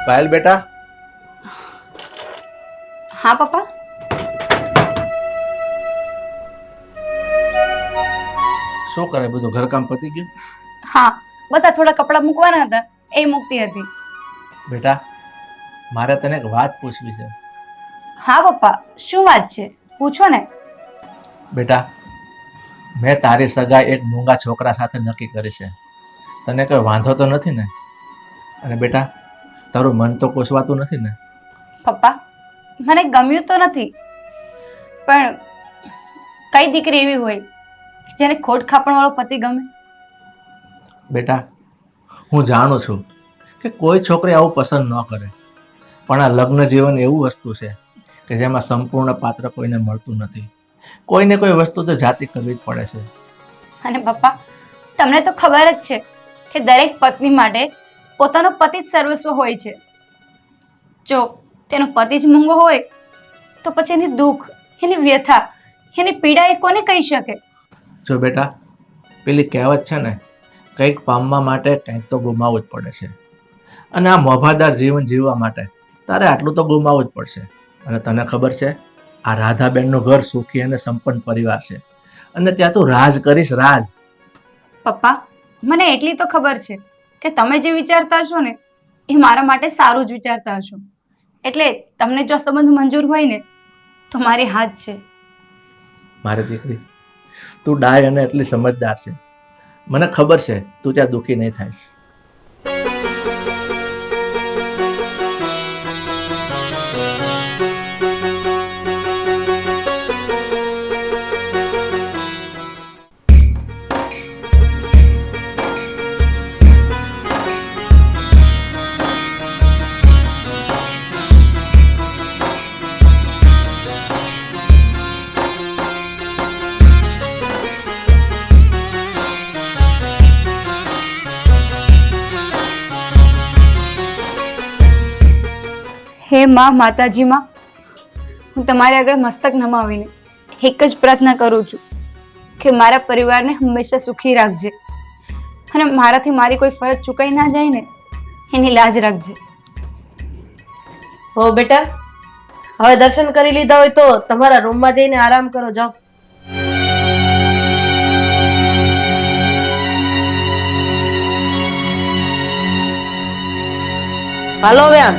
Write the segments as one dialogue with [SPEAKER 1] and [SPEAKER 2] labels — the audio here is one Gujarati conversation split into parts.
[SPEAKER 1] પાયલ બેટા,
[SPEAKER 2] હા પપ્પા.
[SPEAKER 1] શું કરે? બધું ઘરકામ પતી ગયું?
[SPEAKER 2] હા, બસ આ થોડા કપડાં મૂકવાના હતા, એ મૂકતી હતી.
[SPEAKER 1] બેટા, મારે તને એક વાત પૂછવી છે.
[SPEAKER 2] હા પપ્પા, શું વાત છે? પૂછો ને.
[SPEAKER 1] બેટા, મેં તારી સગાઈ એક મૂંગા છોકરા સાથે નક્કી કરી છે. તને કોઈ વાંધો તો નથી ને? અને બેટા, તારું મન તો કોસવાતું નથી ને?
[SPEAKER 2] પપ્પા, મને ગમ્યું તો નથી, પણ કઈ દીકરી એવી હોય જેને ખોટ ખાપણ વાળો પતિ ગમે?
[SPEAKER 1] બેટા, હું જાણું છું કે કોઈ છોકરી આવું પસંદ ન કરે, પણ આ લગ્ન જીવન એવું વસ્તુ છે કે જેમાં સંપૂર્ણ પાત્ર કોઈને મળતું નથી. કોઈને કોઈ વસ્તુ તો જાતિ કરવી જ પડે છે.
[SPEAKER 2] અને પપ્પા, તમને તો ખબર જ છે કે દરેક પત્ની માટે પોતાનો પતિ જ સર્વસ્વ હોય છે. જો તેનો પતિ જ મૂંગો હોય તો પછી એની દુઃખ, એની વ્યથા, એની પીડા એ કોને કહી શકે?
[SPEAKER 1] જો બેટા, પેલી કહેવત છે ને, કંઈક પામવા માટે કંઈક તો ગુમાવવું જ પડે છે. અને આ મોભાદાર જીવન જીવવા માટે તારે આટલું તો ગુમાવવું જ પડશે. અને તને ખબર છે, આ રાધાબેનનું ઘર સુખી અને સંપન્ન પરિવાર છે, અને ત્યાં તું રાજ કરીશ, રાજ.
[SPEAKER 2] પપ્પા, મને એટલી તો ખબર છે કે તમે જે વિચારતા હશો ને એ મારા માટે સારું જ વિચારતા હશો. એટલે તમને જો સંબંધ મંજૂર હોય ને તો મારી હાથ છે.
[SPEAKER 1] મારી દીકરી, તું ડાય અને એટલી સમજદાર છે. મને ખબર છે તું ત્યાં દુઃખી નહીં થાઈશ.
[SPEAKER 2] હે માં, માતાજી માં, હું તમારી આગળ મસ્તક નમાવીને એક જ પ્રાર્થના કરું છું કે મારા પરિવારને હંમેશા સુખી રાખજે, અને મારાથી મારી કોઈ ફરજ ચૂકાઈ ના જાય ને એની લાજ રાખજે.
[SPEAKER 3] હો બેટા, હવે દર્શન કરી લીધા હોય તો તમારા રૂમમાં જઈને આરામ કરો, જાઓ. હાલો વ્યાન.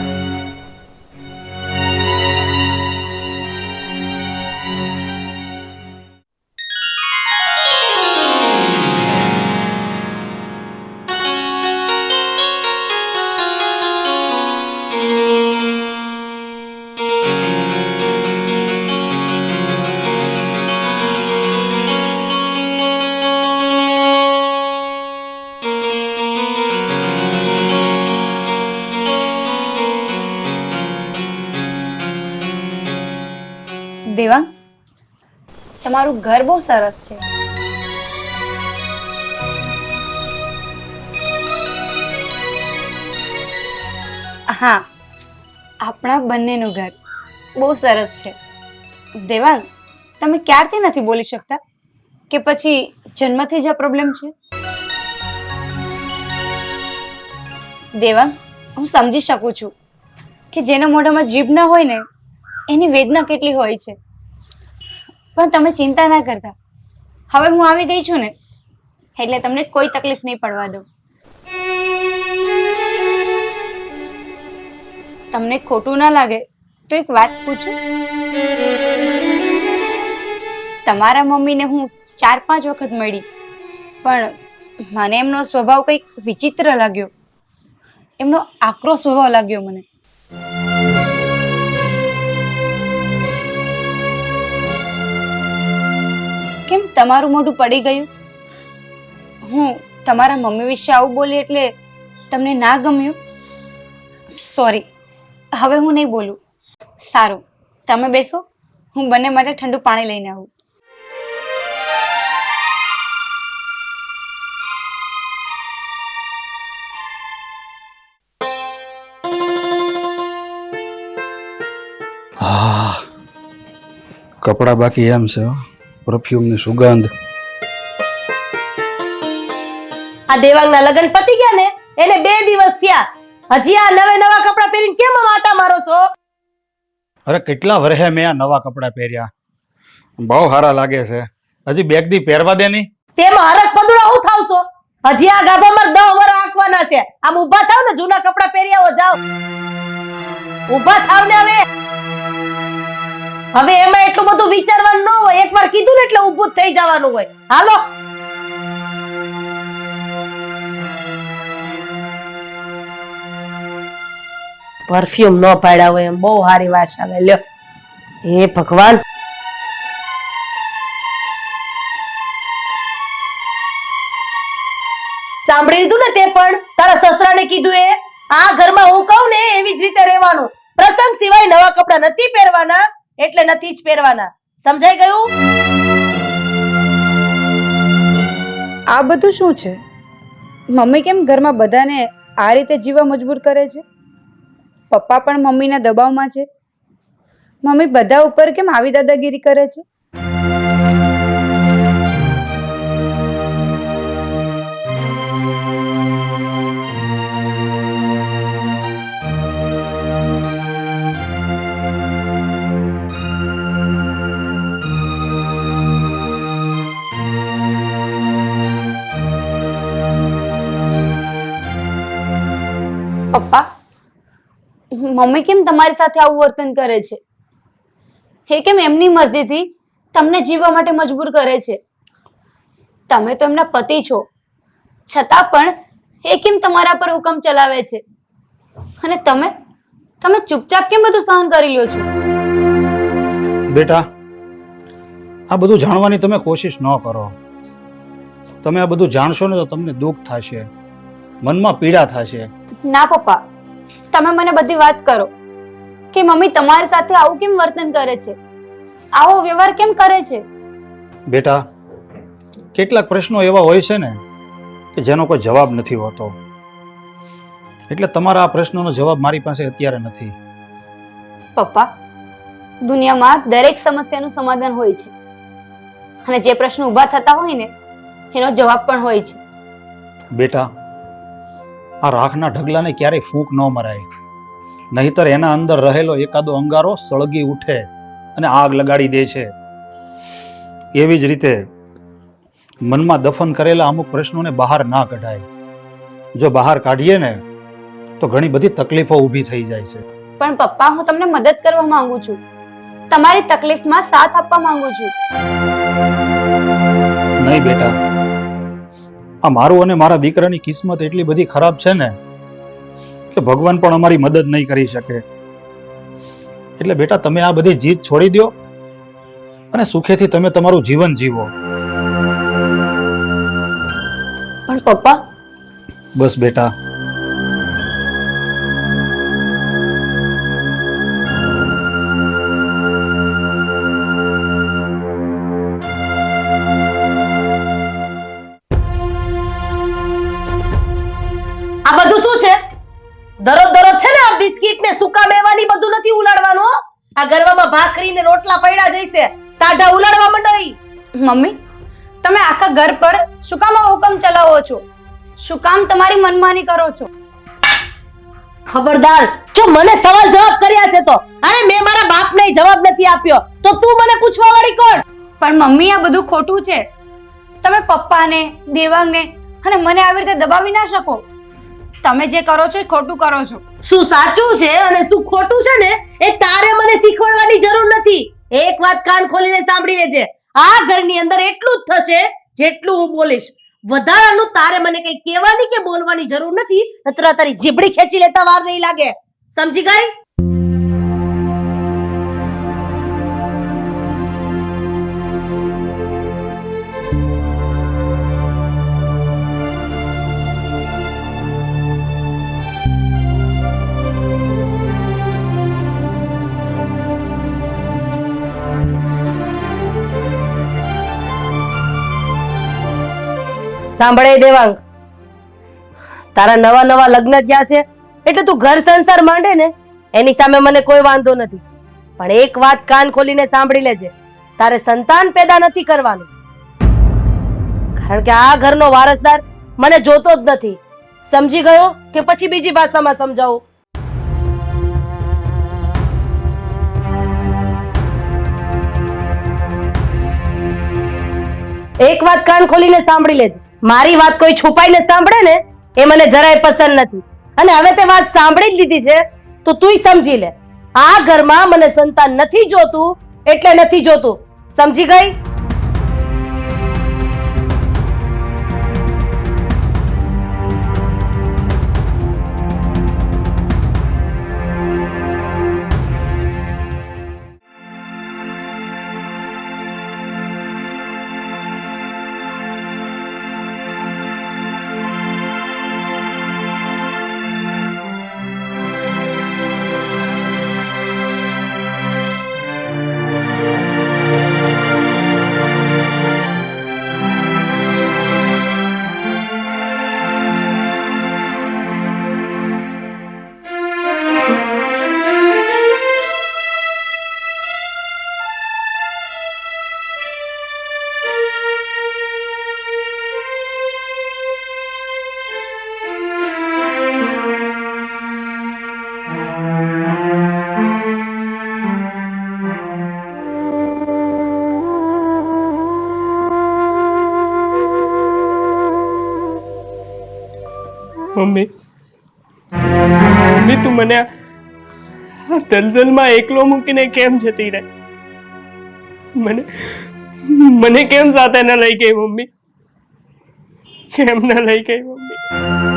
[SPEAKER 2] દેવાંગ, તમારું ઘર બહુ સરસ છે. હા, આપણા બંનેનું ઘર બહુ સરસ છે. દેવાંગ, તમે ક્યારથી નથી બોલી શકતા? કે પછી જન્મથી જ આ પ્રોબ્લેમ છે? દેવાંગ, હું સમજી શકું છું કે જેના મોઢામાં જીભ ના હોય ને એની વેદના કેટલી હોય છે, પણ તમે ચિંતા ના કરતા. હવે હું આવી ગઈ છું ને એટલે તમને કોઈ તકલીફ નહીં પડવા દઉં. તમને ખોટું ના લાગે તો એક વાત પૂછું? તમારા મમ્મીને હું 4-5 વખત મળી, પણ મને એમનો સ્વભાવ કંઈક વિચિત્ર લાગ્યો. એમનો આકરો સ્વભાવ લાગ્યો મને. કેમ તમારું મોઢું પડી ગયું? હું તમારા મમ્મી વિશે આવું બોલી એટલે તમને ના ગમ્યું? સોરી, હવે હું નહીં બોલું. સારું, તમે બેસો, હું બંને માટે ઠંડુ પાણી લઈને આવું.
[SPEAKER 4] કપડા બાકી એમ છે, પરફ્યુમની સુગંધ.
[SPEAKER 3] આ દેવાંગના લગ્ન પતી ગયા ને એને 2 દિવસ થયા, હજી આ નવા કપડા પહેરી કેમ આમ આટા મારો છો?
[SPEAKER 4] અરે કેટલા વર્ષે મેં આ નવા કપડાં પહેર્યા, બહુ સારા લાગે છે. હજી બેગ દી પહેરવા દે નહીં.
[SPEAKER 3] તેમાં હરક પદુડા હું થાવ છો? હજી આ ગાભામાં 10 વર આંકવાના છે. આમ ઊભા થાવ ને, જૂના કપડાં પહેરી આવો, જાઓ. ઊભા થાવ ને હવે એમાં એટલું બધું વિચારવાનું ન હોય. એકવાર કીધું ને એટલે ઊભું જ થઈ જવાનું હોય. હાલો. પરફ્યુમ ન પાડ્યા હોય એમ બહુ સારી વાત આવે. લ્યો, હે ભગવાન. સાંભળી લીધું ને તે પણ તારા સસરાને કીધું એ? આ ઘરમાં હું કહું ને એવી જ રીતે રહેવાનું. પ્રસંગ સિવાય નવા કપડા નથી પહેરવાના, એટલે નથી જ પહેરવાના. સમજાઈ ગયું?
[SPEAKER 2] આ બધું શું છે? મમ્મી કેમ ઘરમાં બધાને આ રીતે જીવવા મજબૂર કરે છે? પપ્પા પણ મમ્મીના દબાવમાં છે. મમ્મી બધા ઉપર કેમ આવી દાદાગીરી કરે છે? પપ્પા, મમ્મી કેમ તમારી સાથે આવું વર્તન કરે છે? એ કેમ એમની મરજીથી તમને જીવવા માટે મજબૂર કરે છે? તમે તો એમના પતિ છો, છતાં પણ એ કેમ તમારા પર હુકમ ચલાવે છે? અને તમે ચૂપચાપ કેમ બધું સહન કરી લ્યો છો?
[SPEAKER 4] બેટા, આ બધું જાણવાની તમે કોશિશ ન કરો. તમે આ બધું જાણશો ને તો તમને દુઃખ થશે, મનમાં પીડા થશે.
[SPEAKER 2] ના પપ્પા, તમે મને બધી વાત કરો કે મમ્મી તમારી સાથે આવું કેમ વર્તન કરે છે, આવો વ્યવહાર કેમ કરે છે?
[SPEAKER 4] બેટા, કેટલાક પ્રશ્નો એવા હોય છે ને કે જેનો કોઈ જવાબ નથી હોતો, એટલે તમારા આ પ્રશ્નોનો જવાબ મારી પાસે અત્યારે નથી.
[SPEAKER 2] પપ્પા, દુનિયામાં દરેક સમસ્યાનું સમાધાન હોય છે, અને જે પ્રશ્ન ઊભા થતા હોય ને એનો જવાબ પણ હોય છે.
[SPEAKER 4] બેટા, આ રાખના ઢગલાને ક્યારેય ફૂંક ન મરાય, નહીતર એના અંદર રહેલો એકાદો અંગારો સળગી ઉઠે અને આગ લગાડી દે છે. એવી જ રીતે મનમાં દફન કરેલા અમુક પ્રશ્નોને બહાર ના કઢાય. જો બહાર કાઢીએ ને તો ઘણી બધી તકલીફો ઊભી થઈ જાય છે.
[SPEAKER 2] પણ પપ્પા, હું તમને મદદ કરવા માંગુ છું, તમારી તકલીફમાં સાથ આપવા માંગુ છું.
[SPEAKER 4] નહીં બેટા, આ મારું અને મારા દીકરાની કિસ્મત એટલી બધી ખરાબ છે ને કે ભગવાન પણ અમારી મદદ નહીં કરી શકે. એટલે બેટા, તમે આ બધી જીદ છોડી દો અને સુખેથી તમે તમારું જીવન જીવો.
[SPEAKER 3] પણ પપ્પા,
[SPEAKER 4] બસ બેટા,
[SPEAKER 3] આ બધું શું છે? દરરોજ છે ને આ બિસ્કિટ ને સૂકા મેવાની બધું નથી ઉલાડવાનું. આ ગરવામાં ભાખરી ને રોટલા પડ્યા જઈશે, ટાઢા ઉલાડવા માંડો.
[SPEAKER 2] મમ્મી, તમે આખા ઘર પર શું કામ આ હુકમ ચલાવો છો? શું કામ તમારી મનમાની કરો છો?
[SPEAKER 3] ખબરદાર, જો મને સવાલ જવાબ કર્યા છે તો અરે મેં મારા બાપને જવાબ નથી આપ્યો તો તું મને પૂછવા વાળી કોણ?
[SPEAKER 2] પણ મમ્મી, આ બધું ખોટું છે. તમે પપ્પાને, દેવાંગને અને મને આવી રીતે દબાવી ના શકો. તમે જે કરો છો એ ખોટું કરો છો.
[SPEAKER 3] શું સાચું છે અને શું ખોટું છે ને એ તારે મને શીખવાડવાની જરૂર નથી. એક વાત કાન ખોલીને સાંભળી લેજે, આ ઘરની અંદર એટલું જ થશે જેટલું હું બોલીશ. વધારાનું તારે મને કઈ કહેવાની કે બોલવાની જરૂર નથી, નતર તારી જીભડી ખેંચી લેતા વાર નહીં લાગે. સમજી ગઈ? સાંભળે દેવાંગ, તારા નવા નવા લગ્ન થયા છે એટલે તું ઘર સંસાર માંડે ને એની સામે મને કોઈ વાંધો નથી, પણ એક વાત કાન ખોલીને સાંભળી લેજે, તારે સંતાન પેદા નથી કરવાનું, કારણ કે આ ઘરનો વારસદાર મને જોતો જ નથી. સમજી ગયો કે પછી બીજી ભાષામાં સમજાવું? એક વાત કાન ખોલીને સાંભળી લેજે. મારી વાત કોઈ છુપાઈને સાંભળે ને એ મને જરાય પસંદ નથી. અને હવે તે વાત સાંભળી જ લીધી છે તો તુંય સમજી લે, આ ઘરમાં મને સંતાન નથી જોતું એટલે નથી જોતું. સમજી ગઈ?
[SPEAKER 5] મમ્મી મમ્મી તું મને આ દલદલમાં એકલો મૂકીને કેમ જતી રહે? મને કેમ સાથે ન લઈ ગઈ મમ્મી? કેમ ન લઈ ગઈ મમ્મી?